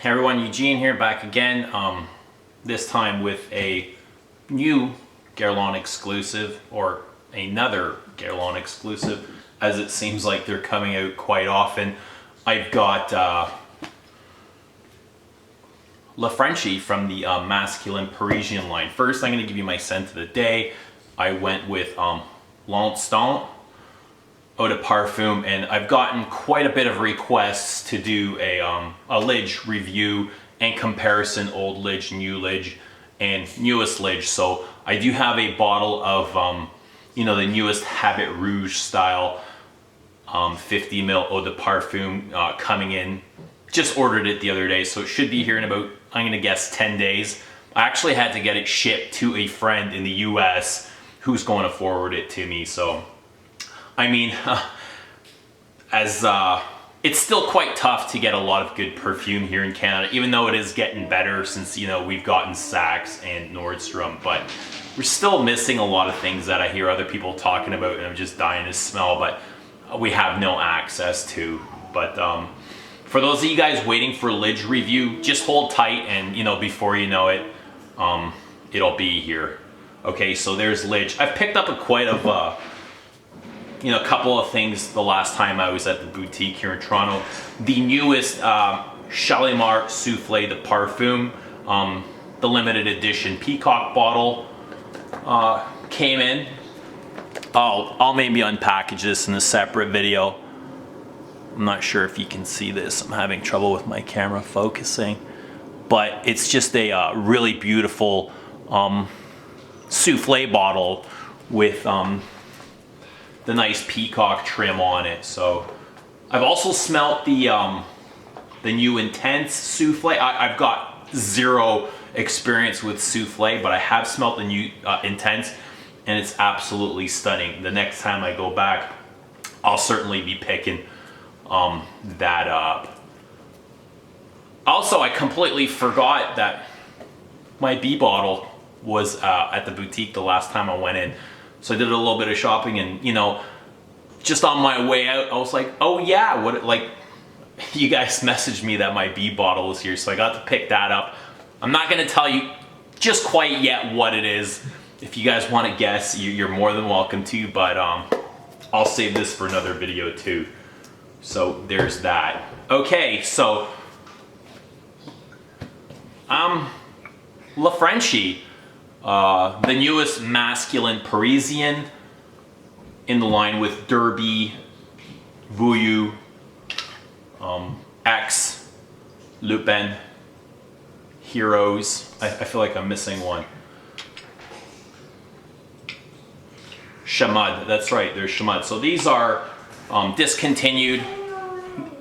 Hey everyone, Eugene here, back again. This time with a new Guerlain exclusive, or another Guerlain exclusive, as it seems like they're coming out quite often. I've got Le Frenchy from the masculin Parisien line. First, I'm going to give you my scent of the day. I went with L'Instant Eau de Parfum, and I've gotten quite a bit of requests to do a lidge review and comparison, old lidge, new lidge, and newest lidge. So I do have a bottle of the newest Habit Rouge style 50 ml Eau de Parfum coming in. Just ordered it the other day, so it should be here in about, I'm gonna guess, 10 days. I actually had to get it shipped to a friend in the US who's going to forward it to me. So I mean, it's still quite tough to get a lot of good perfume here in Canada, even though it is getting better since, we've gotten Saks and Nordstrom, but we're still missing a lot of things that I hear other people talking about and I'm just dying to smell, but we have no access to. But for those of you guys waiting for lidge review, just hold tight and, before you know it, it'll be here. Okay, so there's lidge. I've picked up quite a couple of things the last time I was at the boutique here in Toronto. The newest Shalimar Souffle de Parfum, the limited edition peacock bottle came in. I'll maybe unpackage this in a separate video. I'm not sure if you can see this. I'm having trouble with my camera focusing, but it's just a really beautiful souffle bottle with the nice peacock trim on it. So I've also smelt the new Intense Souffle. I've got zero experience with souffle, but I have smelt the new Intense, and it's absolutely stunning. The next time I go back, I'll certainly be picking that up. Also, I completely forgot that my B bottle was at the boutique the last time I went in. So I did a little bit of shopping, and just on my way out, I was like, oh yeah, you guys messaged me that my B bottle was here, so I got to pick that up. I'm not gonna tell you just quite yet what it is. If you guys want to guess, you're more than welcome to, but I'll save this for another video too. So there's that. Okay, so Le Frenchy, the newest masculine Parisien, in the line with Derby, Vuyu, X, Lupin, Heroes. I feel like I'm missing one. Chamad, that's right, there's Chamad. So these are discontinued.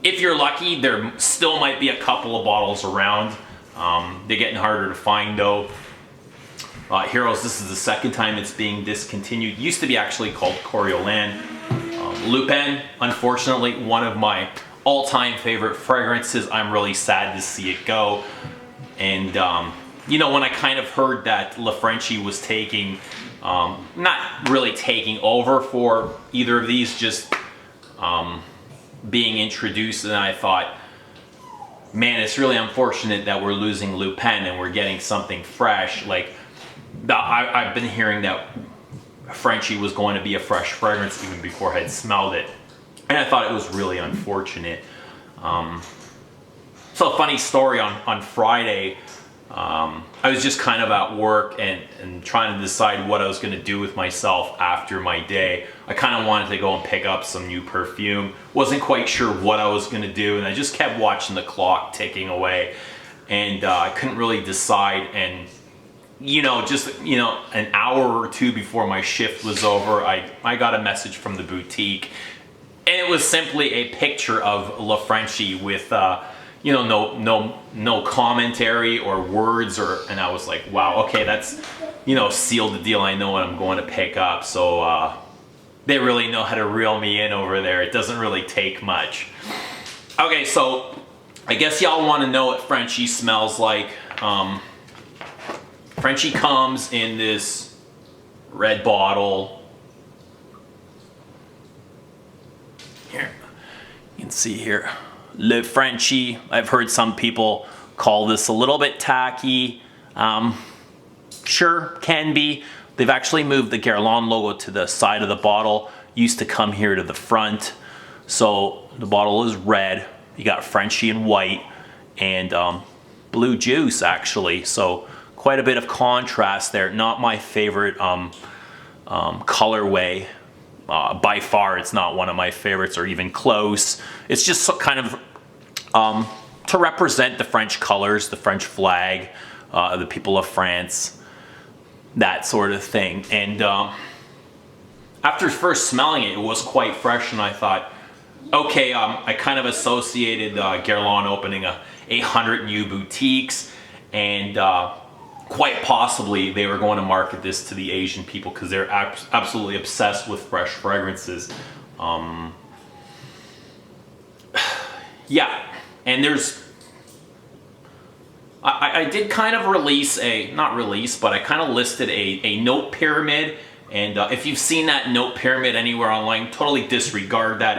If you're lucky, there still might be a couple of bottles around. They're getting harder to find though. Heroes, this is the second time it's being discontinued. It used to be actually called Coriolan. Lupin, unfortunately, one of my all-time favorite fragrances. I'm really sad to see it go. And when I kind of heard that Le Frenchy was taking, not really taking over for either of these, just being introduced, and I thought, man, it's really unfortunate that we're losing Lupin and we're getting something fresh. Like, I've been hearing that Frenchy was going to be a fresh fragrance even before I had smelled it, and I thought it was really unfortunate. So a funny story, on Friday, I was just kind of at work and trying to decide what I was going to do with myself after my day. I kind of wanted to go and pick up some new perfume. Wasn't quite sure what I was going to do, and I just kept watching the clock ticking away, and I couldn't really decide. And an hour or two before my shift was over, I got a message from the boutique, and it was simply a picture of Le Frenchy with no commentary or words, and I was like, wow, okay, that's sealed the deal. I know what I'm going to pick up. So they really know how to reel me in over there. It doesn't really take much. Okay, so I guess y'all want to know what Frenchy smells like. Frenchy comes in this red bottle. Here, you can see here, Le Frenchy. I've heard some people call this a little bit tacky. Sure, can be. They've actually moved the Guerlain logo to the side of the bottle. Used to come here to the front. So the bottle is red. You got Frenchy in white and blue juice actually. So quite a bit of contrast there. Not my favorite colorway. By far, it's not one of my favorites or even close. It's just kind of to represent the French colors, the French flag, the people of France, that sort of thing. And after first smelling it, it was quite fresh, and I thought, okay, I kind of associated Guerlain opening 100 new boutiques, and quite possibly they were going to market this to the Asian people because they're absolutely obsessed with fresh fragrances. Yeah, and I did kind of release but I kind of listed a note pyramid, and if you've seen that note pyramid anywhere online, totally disregard that.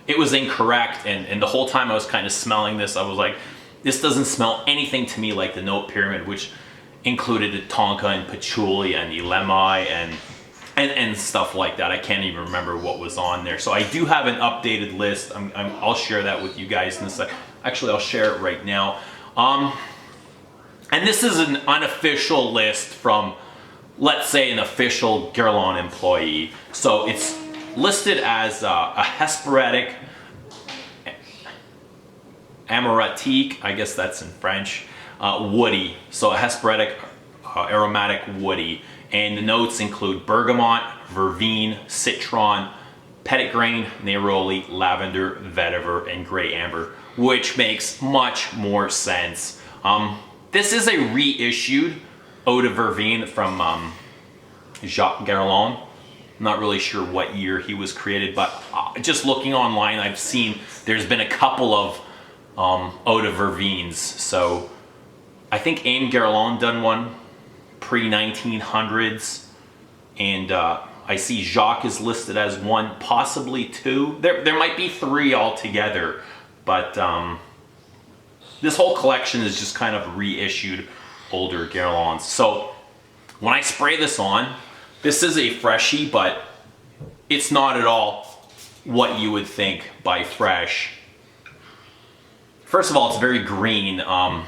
It was incorrect, and the whole time I was kind of smelling this, I was like, this doesn't smell anything to me like the note pyramid, which included the tonka and patchouli and elamai and stuff like that. I can't even remember what was on there. So I do have an updated list. I'll share that with you guys in a sec. Actually, I'll share it right now. And this is an unofficial list from, let's say, an official Guerlain employee. So it's listed as a Hesperidic Aromatique, I guess that's in French, Woody. So a Hesperidic Aromatic Woody. And the notes include Bergamote, Verviene, Citron, Petit Grain, Neroli, Lavender, Vetiver, and Grey Amber, which makes much more sense. This is a reissued Eau de Verviene from Jacques Guerlain. I'm not really sure what year he was created, but just looking online, I've seen there's been a couple of Eau de Vervienes. So I think Anne Guerlain done one pre-1900s, and I see Jacques is listed as one, possibly two. There might be three altogether, but this whole collection is just kind of reissued older Guerlains. So when I spray this on, this is a freshie, but it's not at all what you would think by fresh. First of all, it's very green, and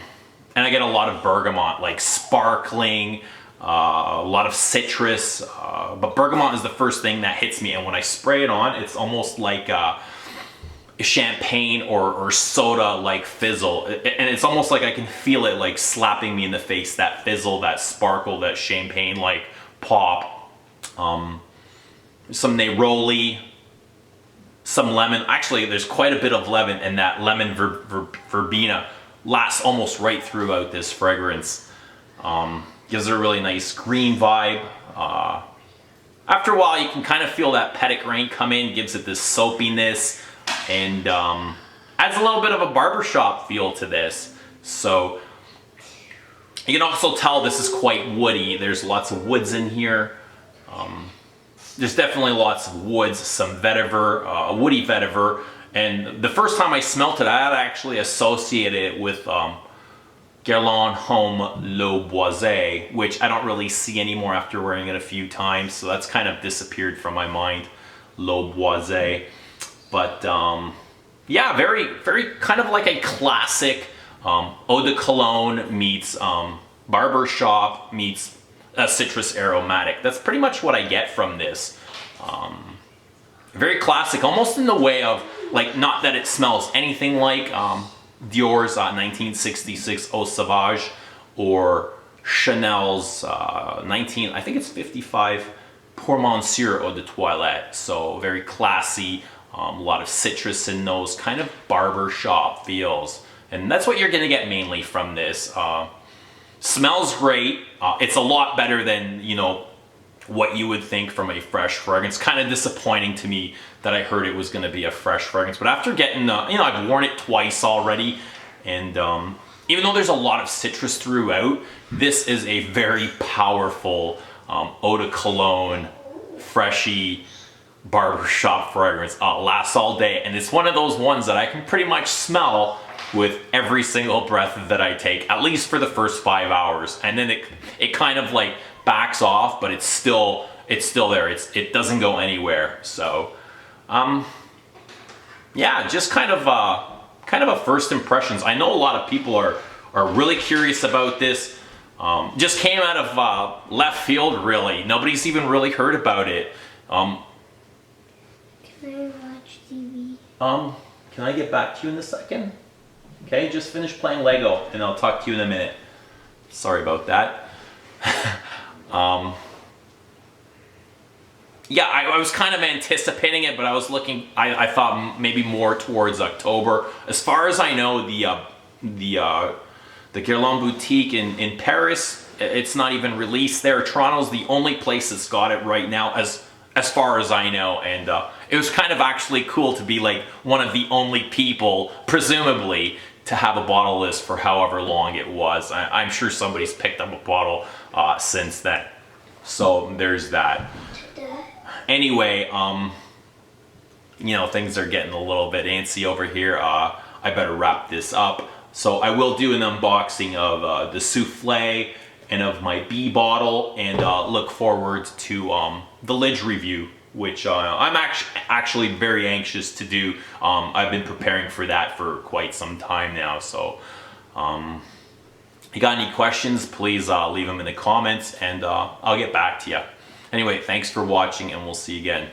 I get a lot of bergamot, like sparkling, a lot of citrus, but bergamot is the first thing that hits me, and when I spray it on, it's almost like champagne or soda like fizzle, and it's almost like I can feel it like slapping me in the face, that fizzle, that sparkle, that champagne like pop. Some Neroli, some lemon. Actually, there's quite a bit of lemon, and that lemon verbena lasts almost right throughout this fragrance. Gives it a really nice green vibe. After a while, you can kind of feel that Petit Grain come in, gives it this soapiness, and adds a little bit of a barbershop feel to this. So you can also tell this is quite woody. There's lots of woods in here. There's definitely lots of woods, some vetiver, woody vetiver, and the first time I smelt it, I had actually associated it with Guerlain Homme Le Boisé, which I don't really see anymore after wearing it a few times, so that's kind of disappeared from my mind, Le Boisé. But yeah, very kind of like a classic eau de cologne meets barbershop meets citrus aromatic. That's pretty much what I get from this. Very classic, almost in the way of, like, not that it smells anything like Dior's 1966 Eau Sauvage or Chanel's I think it's 55 Pour Monsieur Eau de Toilette. So very classy, a lot of citrus in those, kind of barbershop feels. And that's what you're gonna get mainly from this. Smells great. It's a lot better than, you know, what you would think from a fresh fragrance. Kind of disappointing to me that I heard it was going to be a fresh fragrance. But after getting, you know, I've worn it twice already, and even though there's a lot of citrus throughout, this is a very powerful eau de cologne, freshy barbershop fragrance. Lasts all day, and it's one of those ones that I can pretty much smell with every single breath that I take, at least for the first 5 hours. And then it kind of like backs off, but it's still there. It doesn't go anywhere. So, yeah, just kind of a first impressions. I know a lot of people are really curious about this. Just came out of left field, really. Nobody's even really heard about it. Can I watch TV? Can I get back to you in a second? Okay, just finish playing Lego and I'll talk to you in a minute. Sorry about that. Yeah, I was kind of anticipating it, but I was looking, I thought maybe more towards October. As far as I know, the Guerlain boutique in Paris, it's not even released there. Toronto's the only place that's got it right now, as far as I know. And it was kind of actually cool to be like one of the only people, presumably, to have a bottle list for however long it was. I'm sure somebody's picked up a bottle since then. So there's that. Anyway, you know, things are getting a little bit antsy over here. I better wrap this up. So I will do an unboxing of the Souffle and of my B bottle, and look forward to the lids review, which I'm actually very anxious to do. I've been preparing for that for quite some time now. So if you got any questions, please leave them in the comments, and I'll get back to you. Anyway, thanks for watching, and we'll see you again.